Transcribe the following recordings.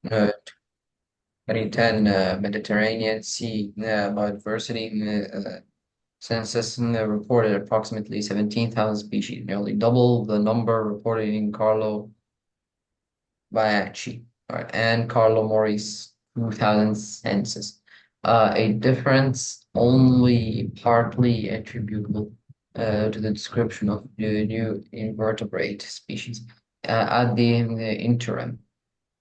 Uh, 2010 Mediterranean Sea biodiversity census reported approximately 17,000 species, nearly double the number reported in Carlo Bianchi and Carlo Mori's 2000 census. A difference only partly attributable to the description of the new invertebrate species at the interim.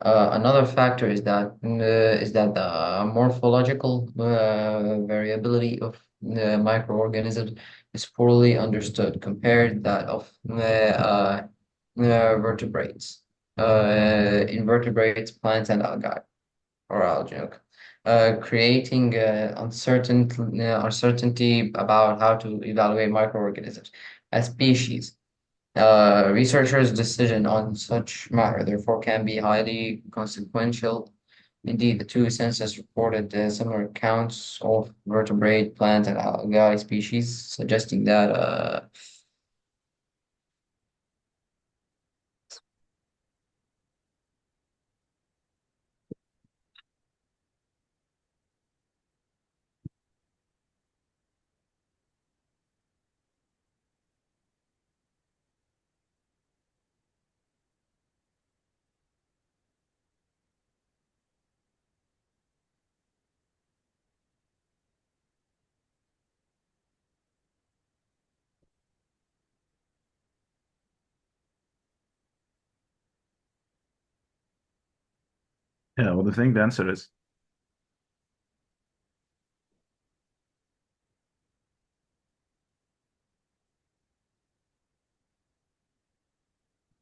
Another factor is that the morphological variability of microorganisms is poorly understood compared to that of vertebrates, invertebrates, plants, and algae, okay. Creating uncertainty about how to evaluate microorganisms as species. Researchers' decision on such matter, therefore, can be highly consequential. Indeed, the two census reported similar counts of vertebrate, plant, and algae species, suggesting that Yeah, what do you think the answer is?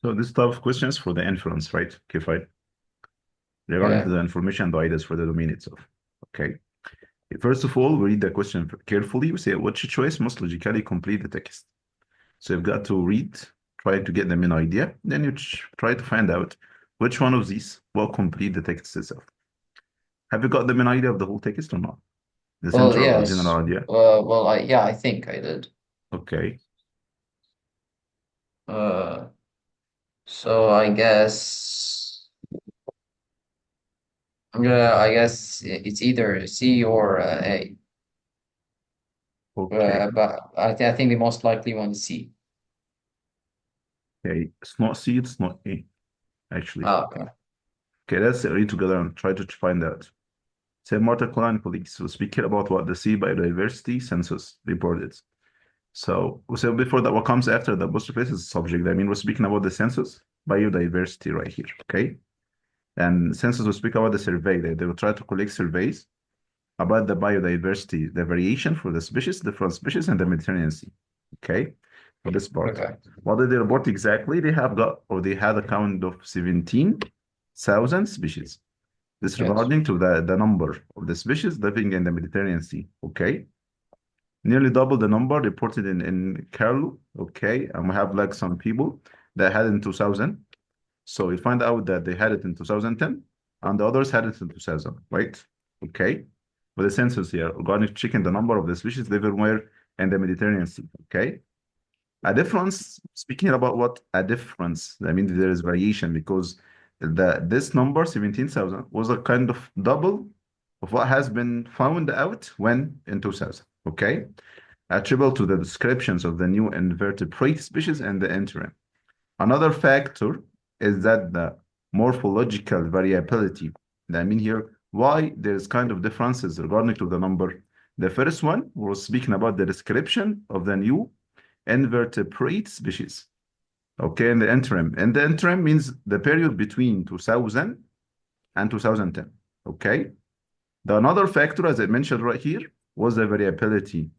So this type of questions for the inference, right? Okay, fine. Regarding to yeah. the information and the ideas for the domain itself. Okay. First of all, we read the question carefully. We say which choice most logically complete the text. So you've got to read, try to get the main idea, then you try to find out which one of these will complete the text itself. Have you got the main idea of the whole text or not? The Well, central or yes. general idea? I think I did. Okay. Uh, so I guess I guess it's either C or A. Okay. But I think the most likely one is C. Okay. It's not C, it's not A, actually. Ah, okay. Okay, let's read together and try to find out. Say Martin Klein colleagues will speak here about what the sea biodiversity census reported. So before that, what comes after the apostrophe is subject. I mean, we're speaking about the census biodiversity right here, okay? And census will speak about the survey. They will try to collect surveys about the biodiversity, the variation for the species, different species in the Mediterranean Sea, okay? For this part. Okay. What did they report exactly? They have got, or they had a count of 17,000 species. This Yes. regarding to the number of the species living in the Mediterranean Sea, okay? Nearly double the number reported in Carlo, okay? And we have like some people that had in 2000. So we find out that they had it in 2010 and the others had it in 2000, right? Okay. With the census here, regarding checking the number of the species living where in the Mediterranean Sea, okay? A difference, speaking about what a difference, I mean, there is variation because this number, 17,000, was a kind of double of what has been found out when in 2000, okay? Attributable to the descriptions of the new invertebrate species and the interim. Another factor is that the morphological variability. I mean here, why there's kind of differences regarding to the number. The first one was speaking about the description of the new invertebrate species. Okay, in the interim. And the interim means the period between 2000 and 2010. Okay. The another factor, as I mentioned right here, was the variability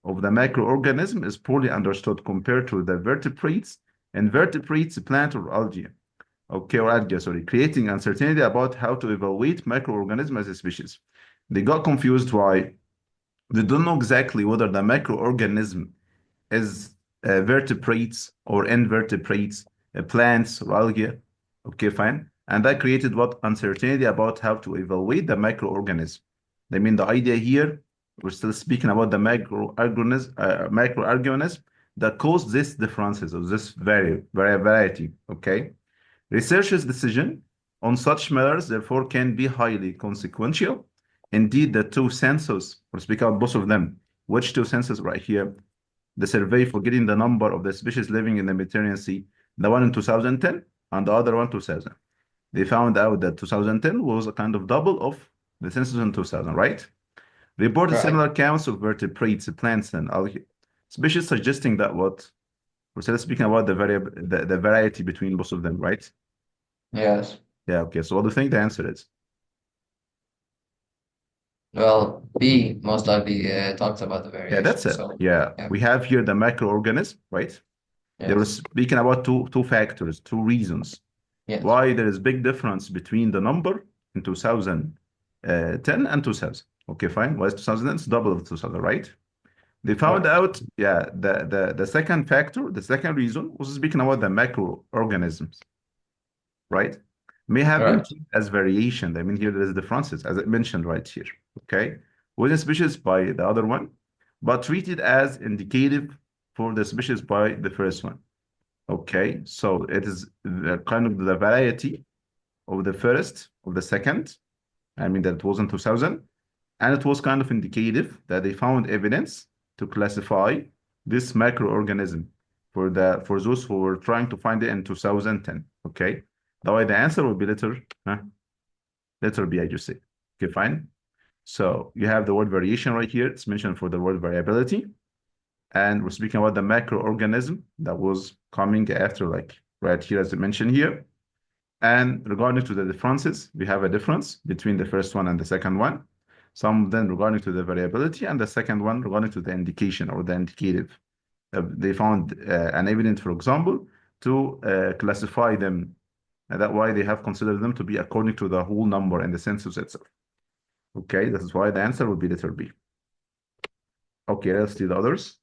of the microorganism is poorly understood compared to the vertebrates and vertebrates, plant or algae. Okay, or algae, sorry, creating uncertainty about how to evaluate microorganism as a species. They got confused why they don't know exactly whether the microorganism is vertebrates or invertebrates, plants or algae. Okay, fine. And that created what uncertainty about how to evaluate the microorganism. I mean, the idea here, we're still speaking about the microorganism that cause these differences or this variety. Okay. Researchers' decision on such matters, therefore, can be highly consequential. Indeed, the two census, we'll speak out both of them. Which two census right here? The survey for getting the number of the species living in the Mediterranean Sea, the one in 2010 and the other one 2000. They found out that 2010 was a kind of double of the census in 2000, right? Reported Right. similar counts of vertebrates, plants, and algae species, suggesting that what we're still speaking about the variety between both of them, right? Yes. Yeah, okay. So what do you think the answer is? Well, B most likely talks about the Yeah, that's variation. it. So, Yeah, yeah. we have here the microorganism, right? They were Yes. speaking about two factors, two reasons Yes. why there is big difference between the number in 2010 and 2000. Okay, fine. Why is 2000? It's double of 2000, right? They found Correct. out, yeah, the second factor, the second reason was speaking about the microorganisms, right? May have been Correct. treated as variation. I mean, here there is differences, as I mentioned right here, okay? Within species by the other one, but treated as indicative for the species by the first one. Okay, so it is kind of the variety of the first, of the second. I mean, that it was in 2000. And it was kind of indicative that they found evidence to classify this microorganism for those who were trying to find it in 2010. Okay, that way the answer will be letter B, I just say. Okay, fine. So you have the word variation right here. It's mentioned for the word variability. And we're speaking about the macroorganism that was coming after, like right here, as I mentioned here. And regarding to the differences, we have a difference between the first one and the second one. Some then regarding to the variability, and the second one regarding to the indication or the indicative. They found an evidence, for example, to classify them. And that's why they have considered them to be according to the whole number in the census itself. Okay, this is why the answer would be letter B. Okay, let's see the others.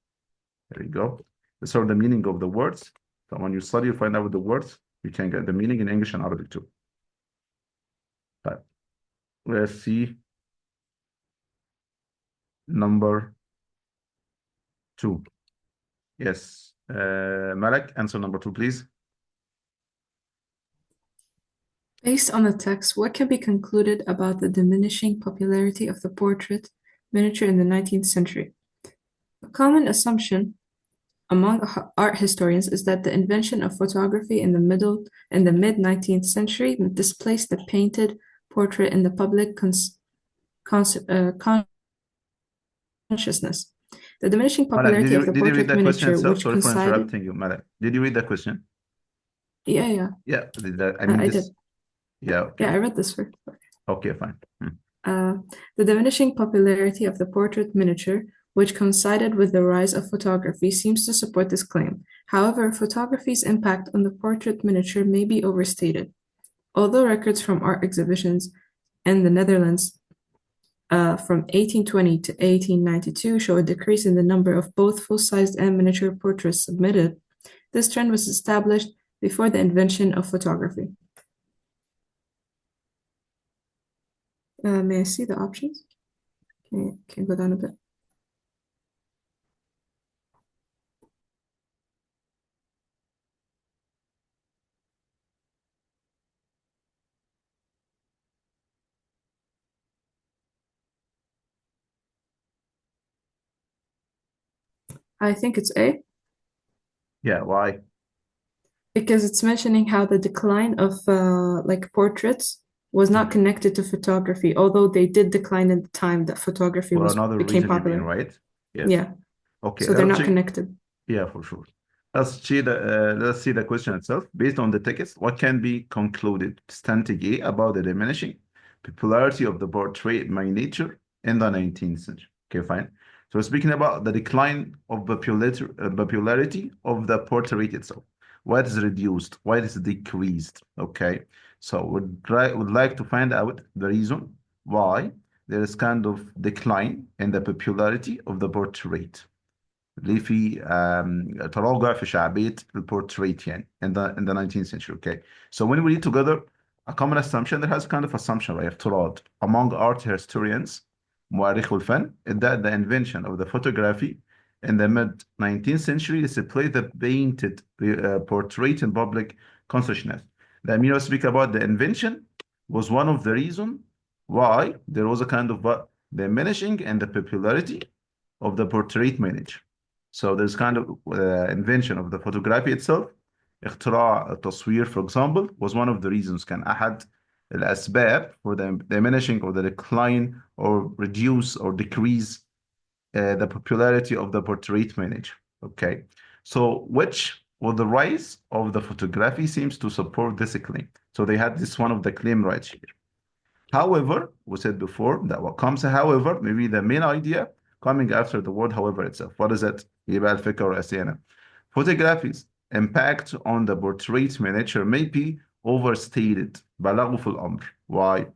There you go. These are the meaning of the words. So when you study, you find out the words, you can get the meaning in English and Arabic too. But let's see number 2. Yes. Malak, answer number 2, please. Based on the text, what can be concluded about the diminishing popularity of the portrait miniature in the 19th century? A common assumption among art historians is that the invention of photography in the mid-19th century displaced the painted portrait in the public consciousness. The diminishing Malak, popularity of the did you read portrait the question miniature, itself? which Sorry for coincided. interrupting you, Malak. Did you read the question? Yeah, Yeah, I mean I this. did. Yeah, Yeah, okay. I read this first. Okay, fine. The diminishing popularity of the portrait miniature, which coincided with the rise of photography, seems to support this claim. However, photography's impact on the portrait miniature may be overstated. Although records from art exhibitions in the Netherlands from 1820 to 1892 show a decrease in the number of both full-sized and miniature portraits submitted, this trend was established before the invention of photography. May I see the options? Can you go down a bit? I think it's A, Yeah, why? because it's mentioning how the decline of like portraits was not Mhm. connected to photography, although they did decline in the time that photography For was another became reason you mean, popular. right? Yes. Yeah, Okay, so they're let's not check. connected. Yeah, for sure. Let's see the question itself. Based on the text, what can be concluded standing A about the diminishing popularity of the portrait miniature in the 19th century? Okay, fine. So speaking about the decline of popularity of the portrait itself. What is reduced? What is decreased? Okay. So would like to find out the reason why there is kind of decline in the popularity of the portrait. ليه في تراجع في شعبية البورتريت يعني in the 19th century. Okay, so when we read together a common assumption, there has kind of assumption, right, افتراض among art historians مؤرخو الفن is that the invention of the photography in the mid 19th century displays the painted portrait in public consciousness. The Amino speak about the invention was one of the reason why there was a kind of diminishing in the popularity of the portrait manager. So there's kind of invention of the photography itself. اختراع التصوير, for example, was one of the reasons. كان أحد الأسباب for the diminishing or the decline or reduce or decrease the popularity of the portrait manager. Okay, so which well, the rise of the photography seems to support this claim. So they had this one of the claim right here. However, we said before that what comes however, maybe the main idea coming after the word however itself. What is it? يبقى الفكرة الرئيسية هنا. Photography's impact on the portrait miniature may be overstated. بلغوا في الأمر. Why?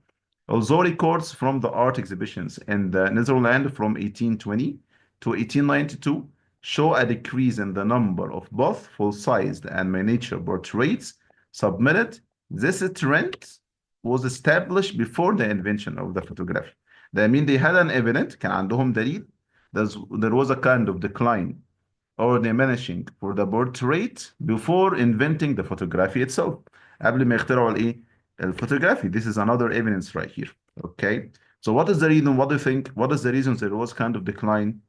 Although records from the art exhibitions in the Netherlands from 1820 to 1892 show a decrease in the number of both full-sized and miniature portraits submitted, this trend was established before the invention of the photography. That means they had an evidence, كان عندهم دليل, there was a kind of decline or diminishing for the portrait before inventing the photography itself. قبل ما يخترعوا الايه؟ الphotography. This is another evidence right here. Okay. So what is the reason? What do you think? What is the reason there was kind of decline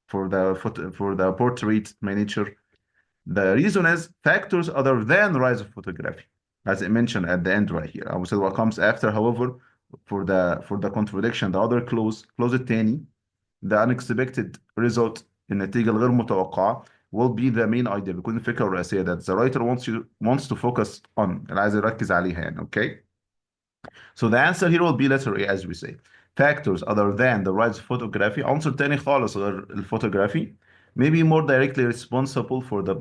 for the portrait miniature? The reason is factors other than rise of photography, as I mentioned at the end right here. I will say what comes after, however, for the contradiction, the other clause التاني, the unexpected result, النتيجة الغير متوقعة, will be the main idea. بيكون الفكرة الرئيسية that the writer wants to focus on. اللي عايز يركز عليها يعني. Okay. So the answer here will be letter A, as we say. Factors other than the rise of photography, عنصر تاني خالص غير الفوتوغرافي, may be more directly responsible for the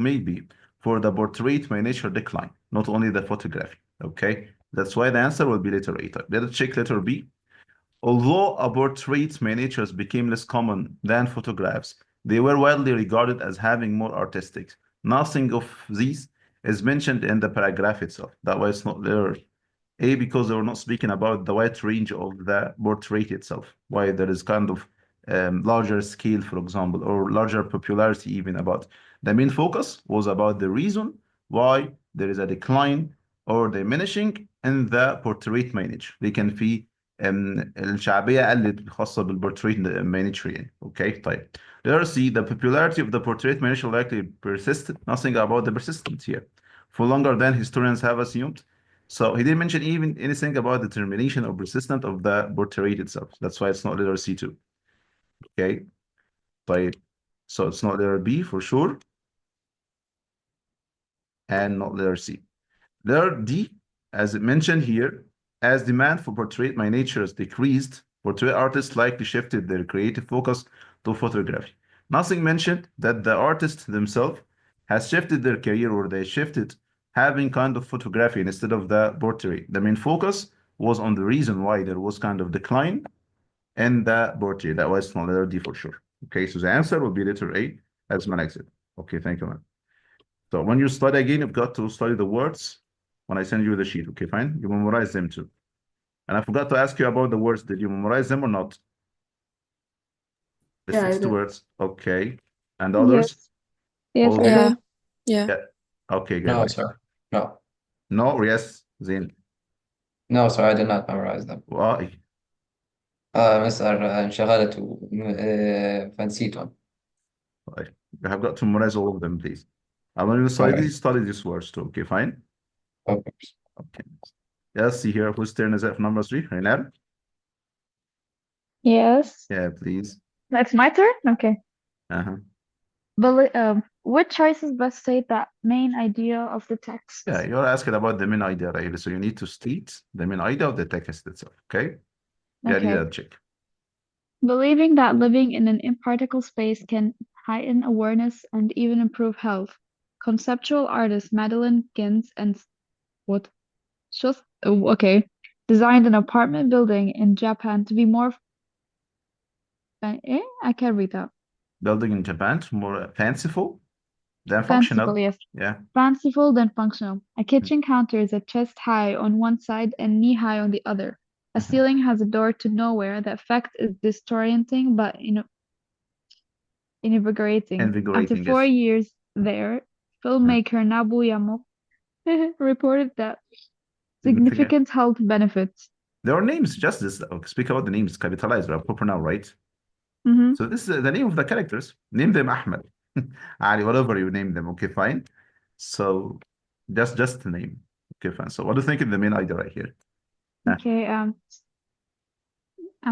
portrait miniature decline, not only the photography. Okay, that's why the answer will be letter A. Let's check letter B. Although a portrait miniatures became less common than photographs, they were widely regarded as having more artistic. Nothing of these is mentioned in the paragraph itself. That way it's not there. A, because they were not speaking about the wide range of the portrait itself, why there is kind of larger scale, for example, or larger popularity even about. The main focus was about the reason why there is a decline or diminishing in the portrait manage. They can في الشعبية قلت خاصة بالportrait manager يعني. Okay, طيب. Let's see, the popularity of the portrait manager likely persisted. Nothing about the persistence here. For longer than historians have assumed. So he didn't mention even anything about the termination or persistence of the portrait itself. That's why it's not letter C2. Okay. طيب. So it's not letter B for sure. And not letter C. Letter D, as it mentioned here, as demand for portrait miniatures decreased, portrait artists likely shifted their creative focus to photography. Nothing mentioned that the artists themselves has shifted their career or they shifted having kind of photography instead of the portrait. The main focus was on the reason why there was kind of decline in the portrait. That was not letter D for sure. Okay, so the answer will be letter A, as Malak said. Okay, thank you, man. So when you study again, you've got to study the words when I send you the sheet. Okay, fine. You memorize them too. And I forgot to ask you about the words. Did you memorize them or not? The Yeah, I 60 did. words. Okay. And the others? Yes, All I good? did. Yeah. Yeah. Okay, good. No, sir. No. No or yes, Zain? No, sir, I did not memorize them. Why? مستر انشغلت فنسيتهم. Right. You have got to memorize all of them, please. And when you study these words too. Okay, fine? Okay. Okay. Let's see here. Whose turn is it for number 3? Reynard? Yes. Yeah, please. That's my turn? Okay. Uh-huh. Which choices best state that main idea of the text? Yeah, you're asking about the main idea, right? So you need to state the main idea of the text itself, okay? Yeah, Okay. yeah, check. Believing that living in an imparticle space can heighten awareness and even improve health. Conceptual artist Madeline Gins and what? Just okay. Designed an apartment building in Japan to be more I can't read that. Building in Japan, more fanciful than Fanciful, functional. yes. Yeah. Fanciful than functional. A kitchen counter is a chest high on one side and knee high on the other. A ceiling has a door to nowhere. The effect is disorienting but invigorating. Invigorating, After 4 yes. years there, filmmaker Nabu Yamo reported that Significant health benefits. There are names, just this. Speak about the names, capitalized or proper now, right? Mm-hmm. So this is the name of the characters. Name them Ahmed, Ali, whatever you name them. Okay, fine. So just the name. Okay, fine. So what do you think is the main idea right here? Okay, I'm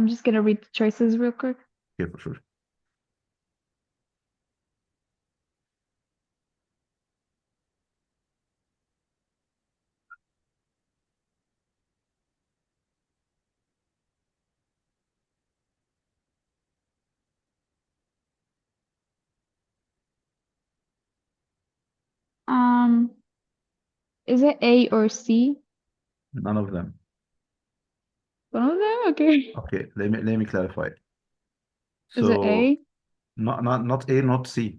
just gonna read the choices real quick. Okay, for sure. Um, is it A or C? None of them. One of them? Okay. Okay, let me clarify. Is it So A? not A, not C.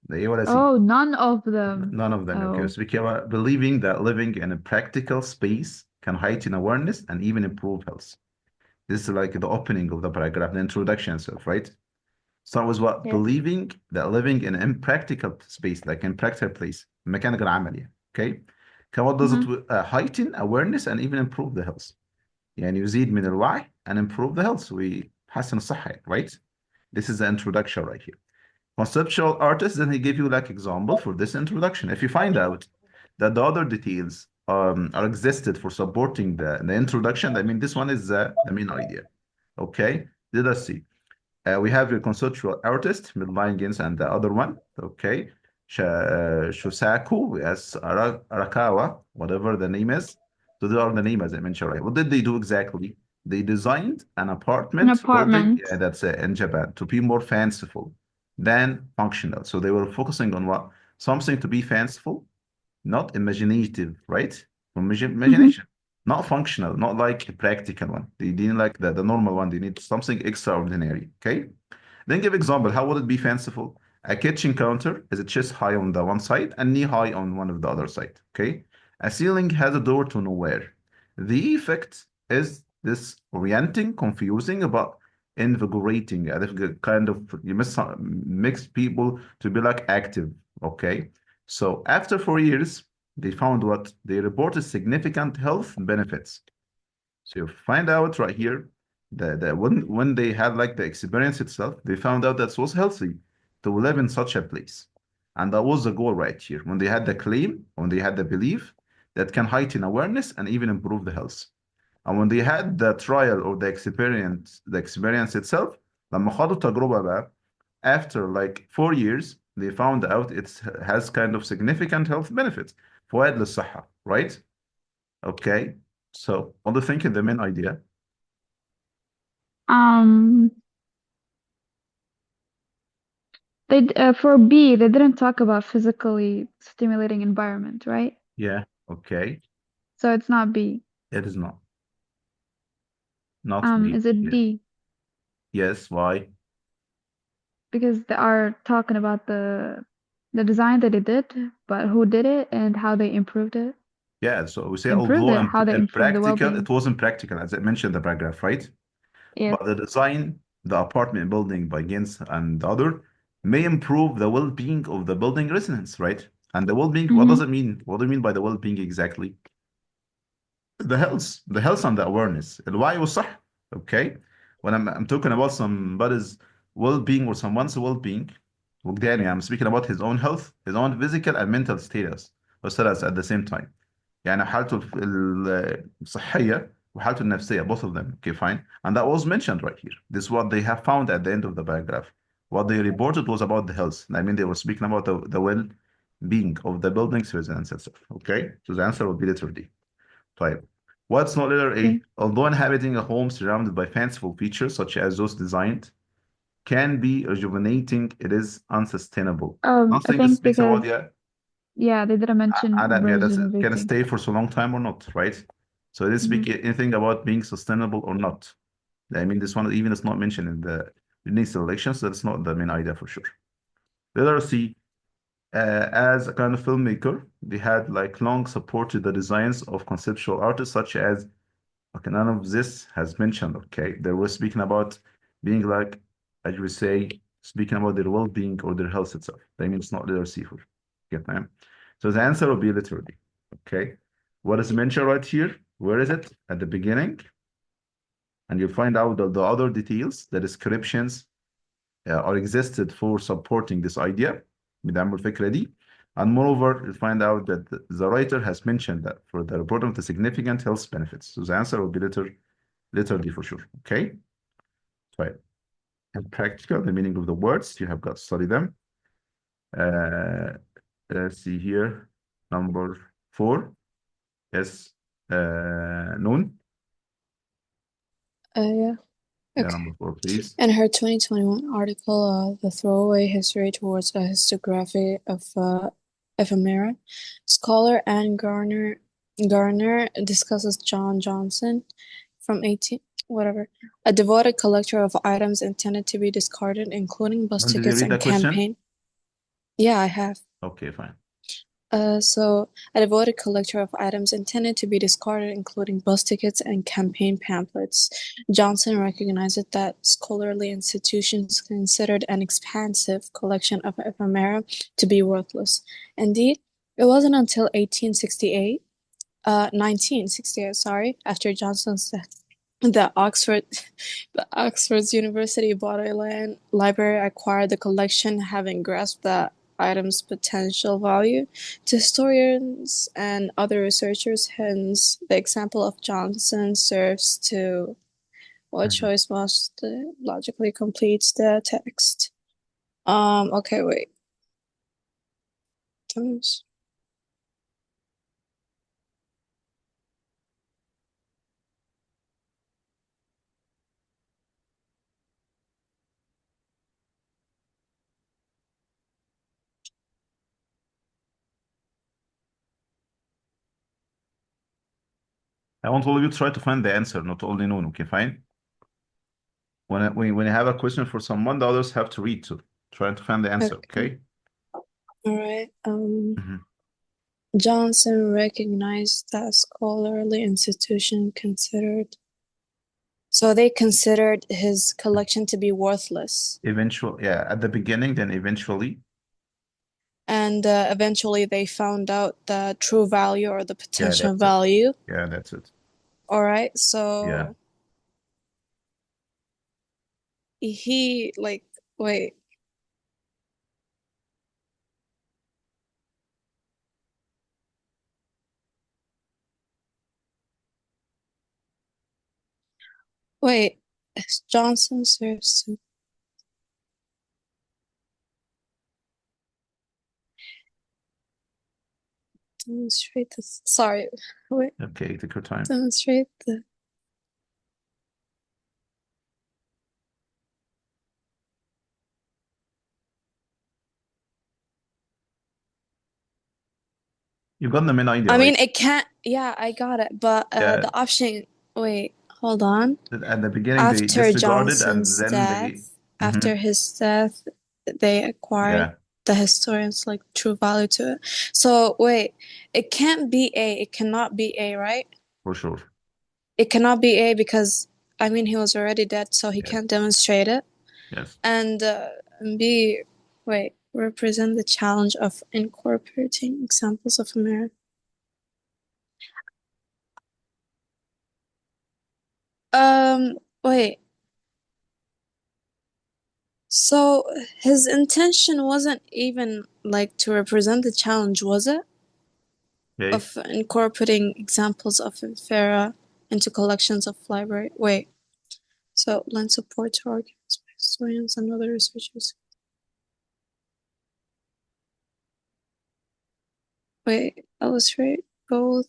The A ولا C. Oh, none of them. None of them. Okay, Oh, speaking about believing that living in a practical space can heighten awareness and even improve health. This is like the opening of the paragraph, the introduction itself, right? Start with what? yes. Believing that living in an impractical space, like impractical place, المكان غير عملي, okay? What does it Mm-hmm. heighten awareness and even improve the health. يعني يزيد من الوعي and improve the health ويحسن الصحة, right? This is the introduction right here. Conceptual artist, then he gave you like example for this introduction. If you find out that the other details are existed for supporting the introduction, I mean, this one is the main idea. Okay, let us see. We have the conceptual artist, midline Gens, and the other one. Okay, Shusaku, yes, Arakawa, whatever the name is. So they are the name as I mentioned, right? What did they do exactly? They designed an An apartment building, apartment. yeah, that's in Japan, to be more fanciful than functional. So they were focusing on what? Something to be fanciful, not imaginative, right? From Mm-hmm. imagination, not functional, not like a practical one. They didn't like the normal one. They need something extraordinary. Okay. Then give example. How would it be fanciful? A kitchen counter is a chest high on the one side and knee high on one of the other side. Okay. A ceiling has a door to nowhere. The effect is this orienting, confusing, but invigorating. I think kind of you mix people to be like active. Okay. So after 4 years, they found what? They reported significant health benefits. So you find out right here that when they had like the experience itself, they found out that it was healthy to live in such a place. And that was the goal right here. When they had the claim, when they had the belief that can heighten awareness and even improve the health. And when they had the trial or the experience itself, لما خدوا التجربة بقى, after like 4 years, they found out it has kind of significant health benefits. فوائد للصحة, right? Okay. So, what do you think is the main idea? Um, for B, they didn't talk about physically stimulating environment, right? Yeah. Okay. So it's not B. It is not. Not B. Is it Yeah. D? Yes. Why? Because they are talking about the design that they did, but who did it and how they improved it. Yeah. So we say Improved although it, how they improved the impractical, well-being. it wasn't practical, as I mentioned in the paragraph, right? Yes. But the design, the apartment building by Gens and the other may improve the well-being of the building residents, right? And the well-being, what does Mm-hmm. it mean? What do you mean by the well-being exactly? The health and the awareness. الوعي والصح. Okay. When I'm talking about somebody's well-being or someone's well-being, وجداني, I'm speaking about his own health, his own physical and mental status at the same time. يعني حالته الصحية وحالته النفسية, both of them. Okay, fine. And that was mentioned right here. This is what they have found at the end of the paragraph. What they reported was about the health. I mean, they were speaking about the well-being of the buildings, residents, etc. Okay, so the answer would be letter D. طيب. What's not letter A? Okay. Although inhabiting a home surrounded by fanciful features such as those designed can be rejuvenating, it is unsustainable. I Nothing think speaks about, because yeah, they didn't mention Adam, yeah, that's can regenerating. stay for so long time or not, right? So it didn't speak Mm-hmm. anything about being sustainable or not. I mean, this one even is not mentioned in the unique selection, so that's not the main idea for sure. Letter C, as a kind of filmmaker, they had like long supported the designs of conceptual artists such as, okay, none of this has mentioned, okay? They were speaking about being like, as you would say, speaking about their well-being or their health itself. I mean, it's not letter C for. Okay, fine. So the answer will be literally, okay? What is mentioned right here? Where is it? At the beginning. And you'll find out the other details, the descriptions are existed for supporting this idea. بيدعموا الفكرة دي. And moreover, you'll find out that the writer has mentioned that for the report of the significant health benefits. So the answer will be letter D for sure. Okay? Right. And practical, the meaning of the words, you have got to study them. Let's see here. Number 4 is Noon. Yeah. Yeah, Okay. number 4, please. In her 2021 article, The Throwaway History Towards a Histography of Ephemera, scholar Anne Garner discusses John Johnson from a devoted collector of items intended to be discarded, including bus When did you tickets read and that question? campaign. Yeah, I have. Okay, fine. So, a devoted collector of items intended to be discarded, including bus tickets and campaign pamphlets. Johnson recognized that scholarly institutions considered an expansive collection of ephemera to be worthless. Indeed, it wasn't until 1968, sorry, after Johnson's death, that Oxford's University Bodleian Library acquired the collection, having grasped that item's potential value to historians and other researchers. Hence, the example of Johnson serves to what choice most logically completes the text. Okay, wait. I want all of you to try to find the answer, not only Noon. Okay, fine? When you have a question for someone, the others have to read to try to find the answer, okay? All right. Mhm. Johnson recognized that scholarly institution considered. So they considered his collection to be worthless. Eventually, yeah, at the beginning, then eventually. And eventually they found out the true value or the potential that's it. value. Yeah, that's it. All right. So Yeah. he wait. Wait, Johnson serves to demonstrate this. Sorry, wait. Okay, take your time. Demonstrate the. You got the main idea, I mean, right? it can't. Yeah, I got it. But Yeah. the option. Wait, hold on. At the beginning, they After disregarded, and Johnson's then death, they. after his death, they acquired Yeah, the historians like true value to it. So wait, it can't be A. It cannot be A, right? for sure. It cannot be A because I mean he was already dead, so he Yes. can't demonstrate it. Yes. And B, wait, represent the challenge of incorporating examples of America. Wait. So his intention wasn't even like to represent the challenge, was it? Okay. Of incorporating examples of Infera into collections of library. Wait. So lend support to arguments by historians and other researchers. Wait, illustrate both.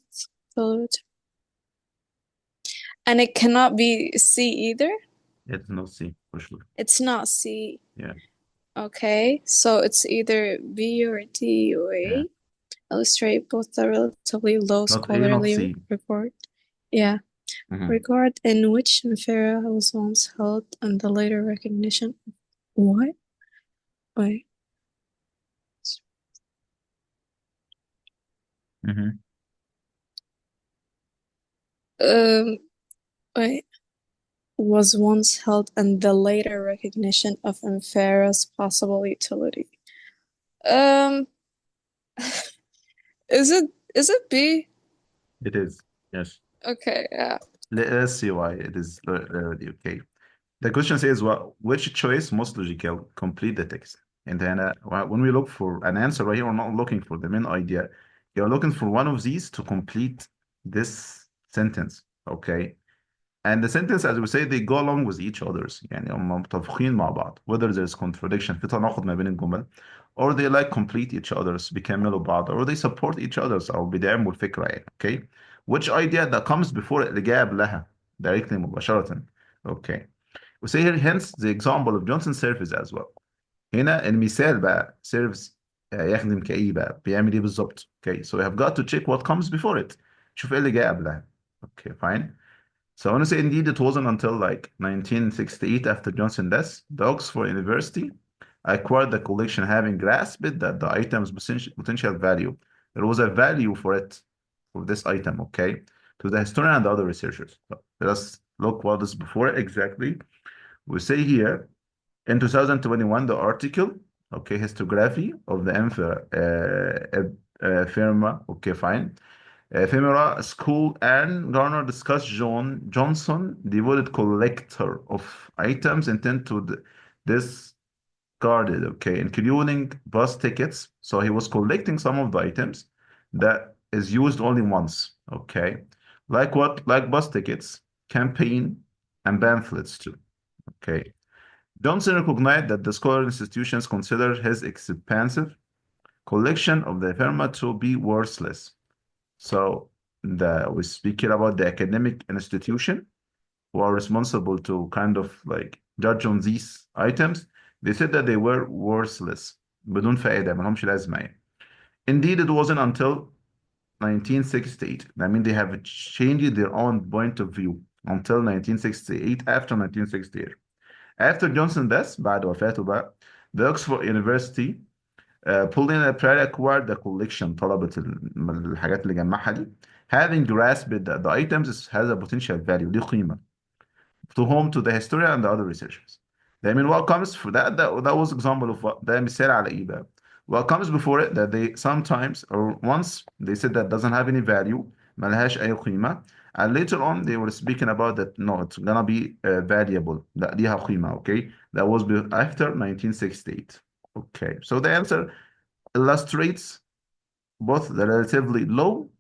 And it cannot be C either? It's no C for sure. It's not C. Yeah. Okay, so it's either B or D. Wait. Yeah. Illustrate both the relatively low Not A, not scholarly C. regard. Yeah. Regard in which Infera was once held and the later recognition. What? Wait. Wait. Was once held and the later recognition of Infera's possible utility. Is it B? It is. Yes. Okay, yeah. Let's see why it is already okay. The question says, well, which choice most logical? Complete the text. And then when we look for an answer right here, we're not looking for the main idea. You're looking for one of these to complete this sentence. Okay. And the sentence, as we say, they go along with each others. يعني هم متفقين مع بعض. Whether there's contradiction في تناقض ما بين الجمل, or they like complete each others, بيكملوا بعض, or they support each others أو بيدعموا الفكرة يعني. Okay. Which idea that comes before اللي جاي قبلها directly مباشرة. Okay. We say here hence the example of Johnson service as well. هنا المثال بقى serves يخدم كإيه بقى بيعمل إيه بالظبط. Okay. So we have got to check what comes before it. شوف إيه اللي جاي قبلها. Okay. Fine. So I want to say, indeed, it wasn't until like 1968, after Johnson death, the Oxford University acquired the collection, having grasped that the item's potential value. There was a value for it, for this item, okay, to the historian and the other researchers. So let us look what is before it exactly. We say here, in 2021, the article, okay, histography of the firma, okay, fine. Ephemera School and Garner discussed John Johnson, devoted collector of items intended to discarded, okay, including bus tickets. So he was collecting some of the items that is used only once, okay, like what? Like bus tickets, campaign, and pamphlets too, okay. Johnson recognized that the scholar institutions consider his expansive collection of the ephemera to be worthless. So we speak here about the academic institution who are responsible to kind of like judge on these items. They said that they were worthless. بدون فائدة، ما لهمش لازمة يعني. Indeed, it wasn't until 1968. I mean, they have changed their own point of view until 1968, after 1968. After Johnson death, بعد وفاته بقى, the Oxford University pulled in a prior acquired the collection طلبت الحاجات اللي جمعها دي having grasped that the items has a potential value دي قيمة to the historian and the other researchers. I mean what comes for that was example of what ده مثال على ايه بقى what comes before it that they sometimes or once they said that doesn't have any value ملهاش أي قيمة and later on they were speaking about that no it's gonna be valuable لا ليها قيمة okay that was after 1968 okay so the answer illustrates both the relatively low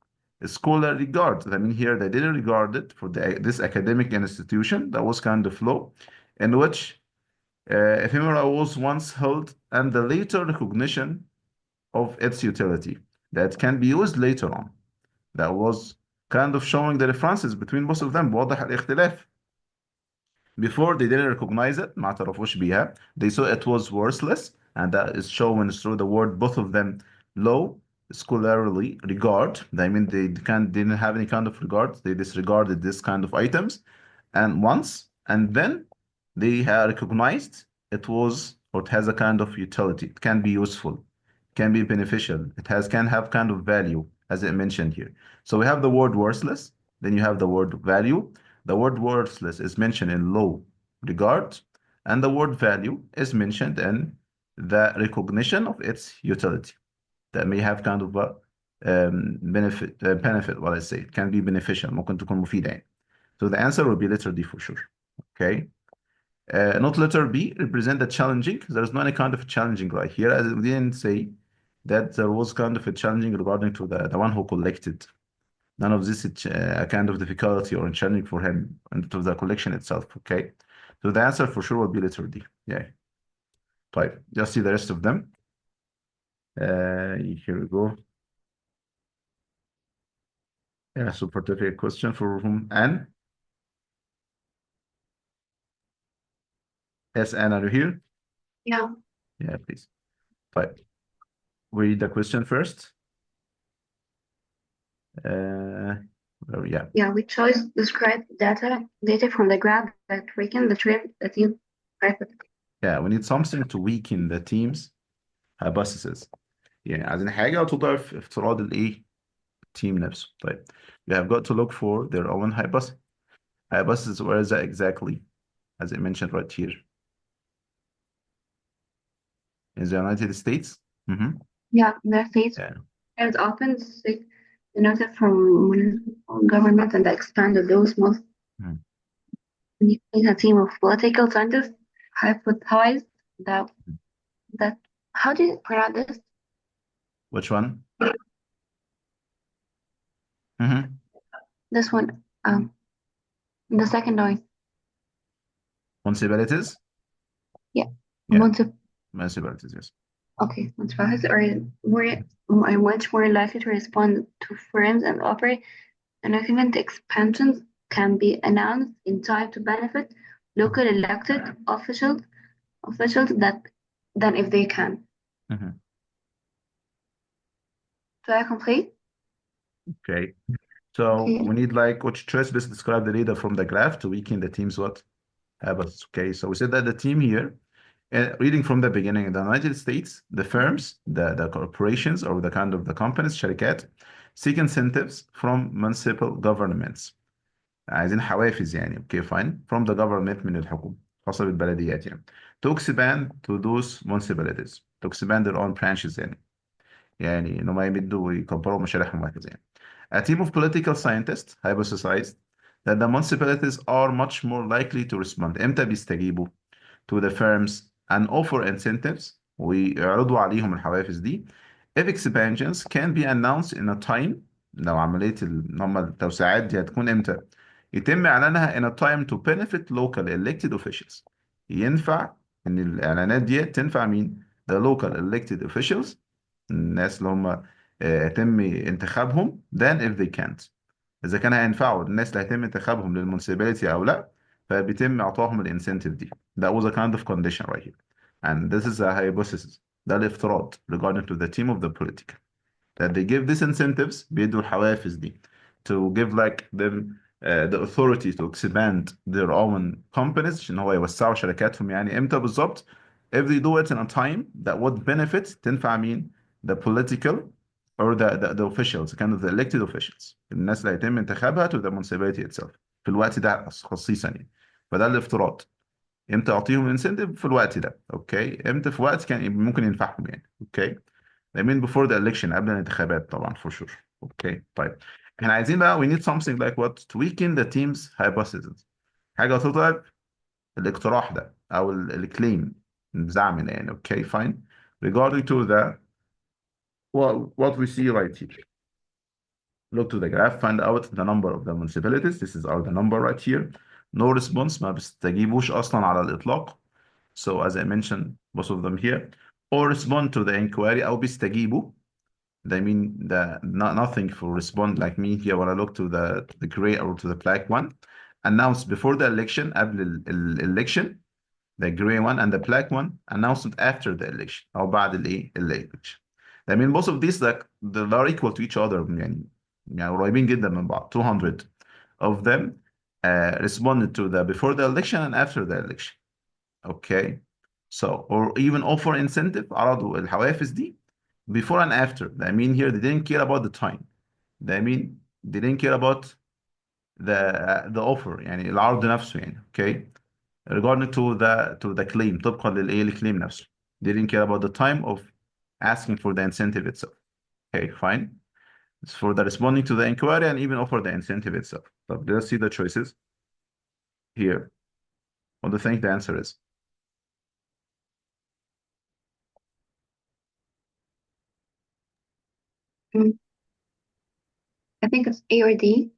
scholar regard. I mean, here they didn't regard it for this academic institution that was kind of low, in which ephemera was once held, and the later recognition of its utility that can be used later on. That was kind of showing the differences between both of them. واضح الاختلاف. Before they didn't recognize it, ما اعترفوش بيها. They saw it was worthless, and that is shown through the word both of them low scholarly regard. I mean, didn't have any kind of regard. They disregarded this kind of items, and then they have recognized it was or it has a kind of utility. It can be useful, can be beneficial. Can have kind of value, as I mentioned here. So we have the word worthless. Then you have the word value. The word worthless is mentioned in low regard, and the word value is mentioned in the recognition of its utility. That may have kind of a benefit, what I say. It can be beneficial. ممكن تكون مفيدة يعني. So the answer will be letter D for sure. Okay. Not letter B represent the challenging. There's not any kind of challenging right here. As we didn't say that there was kind of a challenging regarding to the one who collected. None of this is a kind of difficulty or challenging for him and to the collection itself. Okay. So the answer for sure will be letter D. Yeah. طيب, just see the rest of them. Here we go. Yeah, super difficult question for whom? Anne? Yes, Anne, are you here? Yeah. Yeah, please. طيب. Read the question first. Yeah. Yeah, we chose describe data from the graph that weaken the team hypothesis. Yeah, we need something to weaken the team's hypothesis. يعني عايزين حاجة تضعف افتراض الايه team نفسه. طيب. We have got to look for their own hypothesis. Hypothesis, where is that exactly? As I mentioned right here. In the United States? Mm-hmm. Yeah, the states Yeah. is often denoted from municipal government and expanded those most Mhm. a team of political scientists hypothesized that how do you pronounce this? Which one? Hmm. This one, the second one. Municipalities? Yeah. Yeah, Multi municipalities, yes. okay, municipalities are much more likely to respond to firms and operate, and event expansions can be announced in time to benefit local elected officials that than if they can. Hmm. Do I complete? Okay. So Okay. we need like which choice best describe the data from the graph to weaken the team's what? Habits. Okay. So we said that the team here, reading from the beginning, in the United States, the firms, the corporations or the kind of the companies, شركات, seek incentives from municipal governments. عايزين حوافز يعني. Okay, fine. From the government من الحكومة خاصة بالبلديات يعني. To expand to those municipalities. To expand their own branches يعني إن هم يمدوا ويكبروا مشاريعهم وهكذا يعني. A team of political scientists hypothesized that the municipalities are much more likely to respond. إمتى بيستجيبوا to the firms and offer incentives ويعرضوا عليهم الحوافز دي if expansions can be announced in a time. لو عملية إن هم التوسعات دي هتكون إمتى؟ يتم إعلانها in a time to benefit local elected officials. ينفع إن الإعلانات دي تنفع مين؟ the local elected officials الناس اللي هم يتم انتخابهم than if they can't. إذا كان هينفعوا الناس اللي هيتم انتخابهم للمونسيباليتي أو لا فبيتم إعطائهم الانسنتيف دي. That was a kind of condition right here. And this is a hypothesis. ده الافتراض regarding to the team of the political. That they give these incentives بيدوا الحوافز دي to give like them the authority to expand their own companies عشان هو يوسعوا شركاتهم يعني امتى بالظبط if they do it in a time that would benefit تنفع مين the political or the officials kind of the elected officials الناس اللي هيتم انتخابها to the municipality itself في الوقت ده خصيصا يعني. فده الافتراض امتى اعطيهم انسنتيف في الوقت ده. اوكي امتى في وقت كان ممكن ينفعهم يعني. اوكي I mean before the election قبل الانتخابات طبعا for sure. اوكي طيب احنا عايزين بقى we need something like what to weaken the team's hypothesis. حاجة تضعف الاقتراح ده او الكليم زعمنا يعني. اوكي fine regarding to the what we see right here. Look to the graph, find out the number of the municipalities. This is our the number right here. No response ما بيستجيبوش أصلا على الإطلاق. So as I mentioned, most of them here. Or respond to the inquiry أو بيستجيبوا. They mean the nothing for respond like me here when I look to the gray or to the black one. Announced before the election قبل election. The gray one and the black one announced after the election أو بعد election. I mean most of these like they are equal to each other يعني قريبين جدا من بعض. 200 of them responded to the before the election and after the election. Okay. So or even offer incentive عرضوا الحوافز دي before and after. I mean here they didn't care about the time. I mean they didn't care about the offer يعني العرض نفسه يعني. Okay. Regarding to the claim طبقا الكليم نفسه. They didn't care about the time of asking for the incentive itself. Okay, fine. It's for the responding to the inquiry and even offer the incentive itself. So let's see the choices here. What do you think the answer is? Mm, I think it's A or D.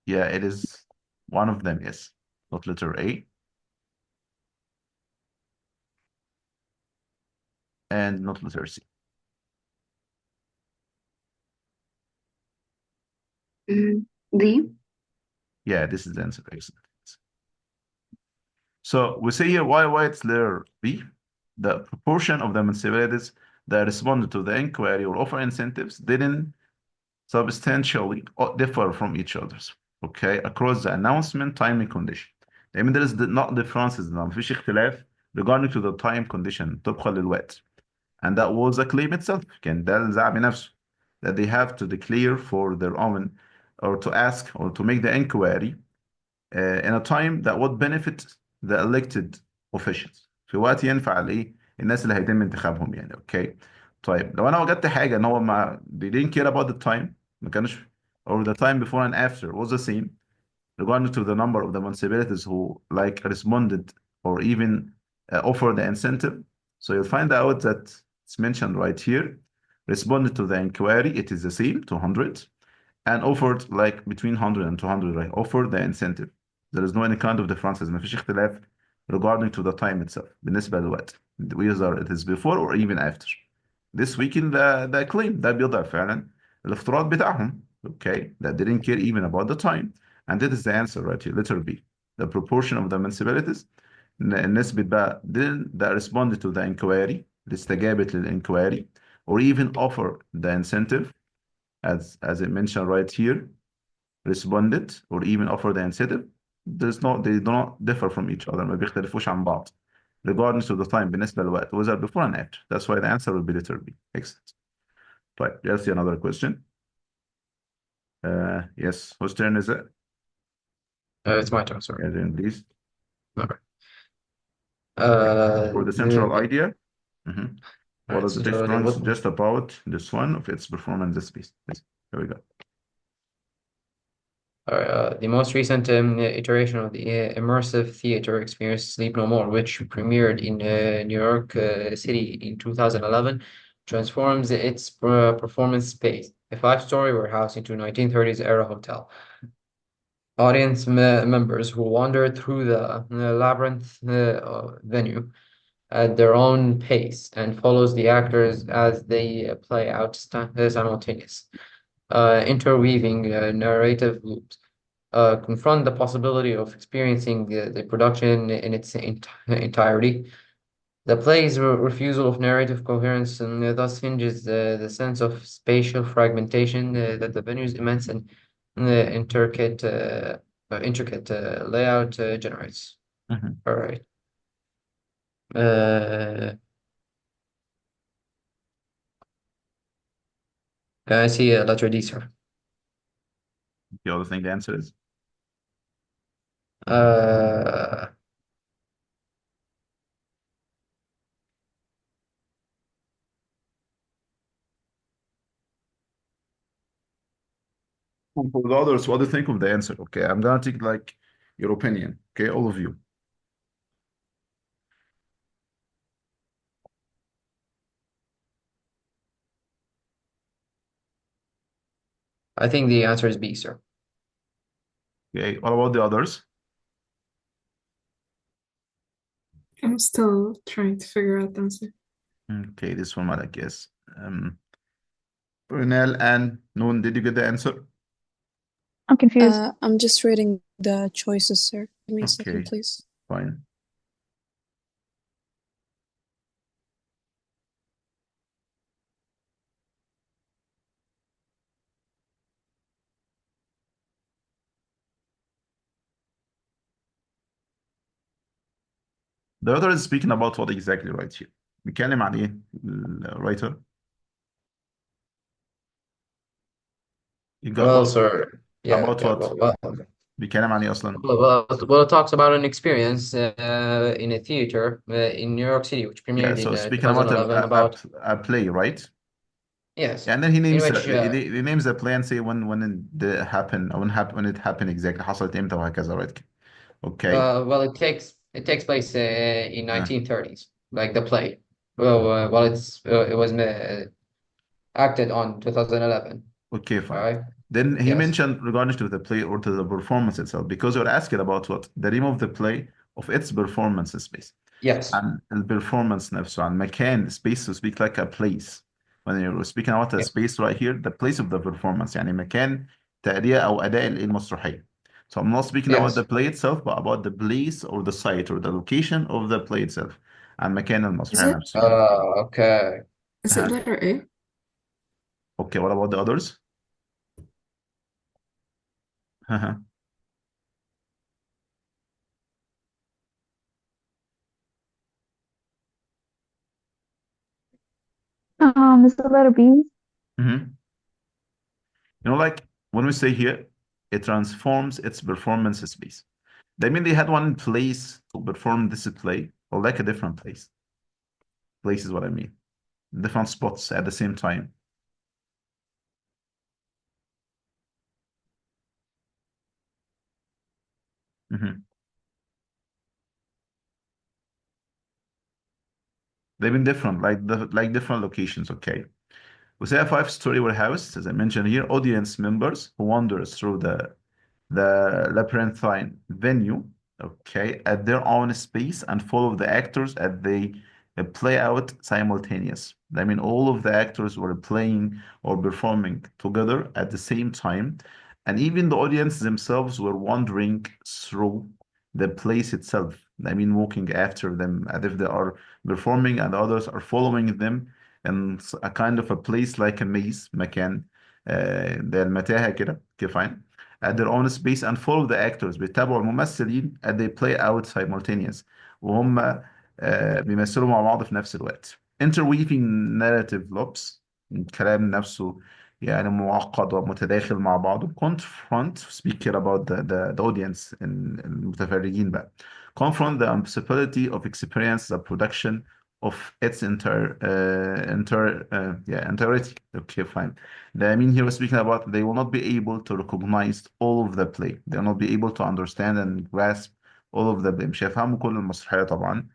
Yeah, it is one of them, yes. Not letter A. And not letter C. D. Yeah, this is the answer. Excellent. So we see here why it's letter B. The proportion of the municipalities that responded to the inquiry or offer incentives didn't substantially differ from each other's. Okay, across the announcement timing condition. I mean there is not differences ما فيش اختلاف regarding to the time condition طبقا للوقت. And that was the claim itself. كان ده الزعم نفسه. That they have to declare for their own or to ask or to make the inquiry in a time that would benefit the elected officials. في وقت ينفع الايه الناس اللي هيتم انتخابهم يعني. اوكي طيب لو انا وجدت حاجه ان هو ما they didn't care about the time ما كانش or the time before and after was the same regarding to the number of the municipalities who like responded or even offered the incentive. So you'll find out that it's mentioned right here. Responded to the inquiry, it is the same, 200, and offered like between 100 and 200, right? Offered the incentive. There is no any kind of differences. ما فيش اختلاف regarding to the time itself. بالنسبة للوقت. Whether it is before or even after. This weekend the claim ده بيضع فعلا الافتراض بتاعهم. Okay, that didn't care even about the time. And that is the answer right here, letter B. The proportion of the municipalities النسبة بقى that responded to the inquiry اللي استجابت للinquiry or even offer the incentive as it mentioned right here responded or even offer the incentive they do not differ from each other ما بيختلفوش عن بعض regardless of the time بالنسبة للوقت whether before and after. That's why the answer will be letter B. Excellent. طيب let's see another question. Yes, whose turn is it? It's my turn, sorry. Yeah, then please. All right. For the central idea, what right, does the text runs just about this one of its performance space? Here we go. The most recent iteration of the immersive theater experience, Sleep No More, which premiered in New York City in 2011, transforms its performance space, a five-story warehouse, into a 1930s era hotel. Audience members who wander through the labyrinth venue at their own pace and follows the actors as they play out simultaneous, interweaving narrative loops. Confront the possibility of experiencing the production in its entirety. The play's refusal of narrative coherence and thus hinges the sense of spatial fragmentation that the venue's immense and intricate layout generates. All right. Can I see a letter D, sir? The other thing the answer is? For the others, what do you think of the answer? Okay, I'm gonna take like your opinion. Okay, all of you. I think the answer is B, sir. Okay, what about the others? I'm still trying to figure out the answer. Okay, this one might, I guess. Brunel and Noon, did you get the answer? I'm confused. I'm just reading the choices, sir. Give me a second, Okay. please. Fine. The author is speaking about what exactly right here. بيتكلم عن ايه الرايتر؟ You got Well, what? sir, yeah, About yeah, what? بيتكلم عن ايه اصلا؟ well, it talks about an experience in a theater in New York City, which Yeah, premiered so in speaking about 2011. About a play, right? yes, And then he in names which he names the play and say when it happened or when it happened exactly حصلت امتى وهكذا right كده. Okay. well, it takes place in 1930s, like the play. Well, it was acted on 2011. Okay, fine. All right. Then he Yes. mentioned regarding to the play or to the performance itself, because you're asking about what? The name of the play of its performance space. Yes. عن البرفورمانس نفسه عن مكان space to speak like a place. When you're speaking about a Yeah. space right here, the place of the performance يعني مكان تأدية أو أداء المسرحية. So I'm not speaking about the Yes. play itself, but about the place or the site or the location of the play itself. عن مكان المسرحية Is it? نفسه يعني. Okay. Is it letter A? Okay, what about the others? Is the letter B? You know, like when we say here, it transforms its performance space. They mean they had one place to perform this play, or like a different place. Place is what I mean. Different spots at the same time. Mhm. They've been different, like different locations. Okay. We say a five-story warehouse, as I mentioned here, audience members who wander through the labyrinthine venue, okay, at their own space and follow the actors as they play out simultaneous. I mean, all of the actors were playing or performing together at the same time, and even the audience themselves were wandering through the place itself. I mean, walking after them as if they are performing, and others are following them in a kind of a place like a maze, مكان ده المتاهة كده. Okay, fine. At their own space and follow the actors بيتابعوا الممثلين as they play out simultaneous وهم بيمثلوا مع بعض في نفس الوقت. Interweaving narrative loops، الكلام نفسه يعني معقد ومتداخل مع بعضه. Confront speak here about the audience المتفرجين بقى. Confront the impossibility of experience the production of its entirety. Okay, fine. I mean, here we're speaking about they will not be able to recognize all of the play. They will not be able to understand and grasp all of the play. مش هيفهموا كل المسرحية طبعا.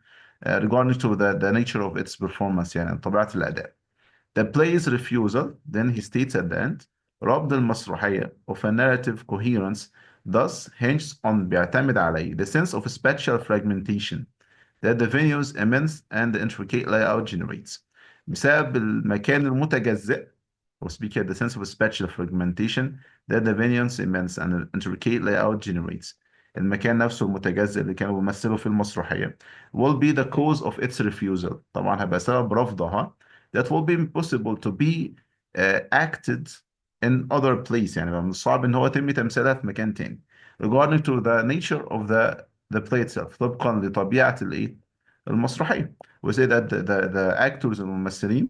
Regarding to the nature of its performance يعني طبيعة الأداء. The play's refusal, then he states at the end, ربط المسرحية of a narrative coherence thus hinges on بيعتمد على the sense of spatial fragmentation that the venue's immense and intricate layout generates. بسبب المكان المتجزئ or speak at the sense of spatial fragmentation that the venue's immense and intricate layout generates. المكان نفسه المتجزئ اللي كانوا بيمثلوا في المسرحية will be the cause of its refusal. طبعا هيبقى سبب رفضها that will be impossible to be acted in other place. يعني من الصعب ان هو يتم تمثيلها في مكان تاني. Regarding to the nature of the play itself طبقا لطبيعة الايه المسرحية. We say that the actors الممثلين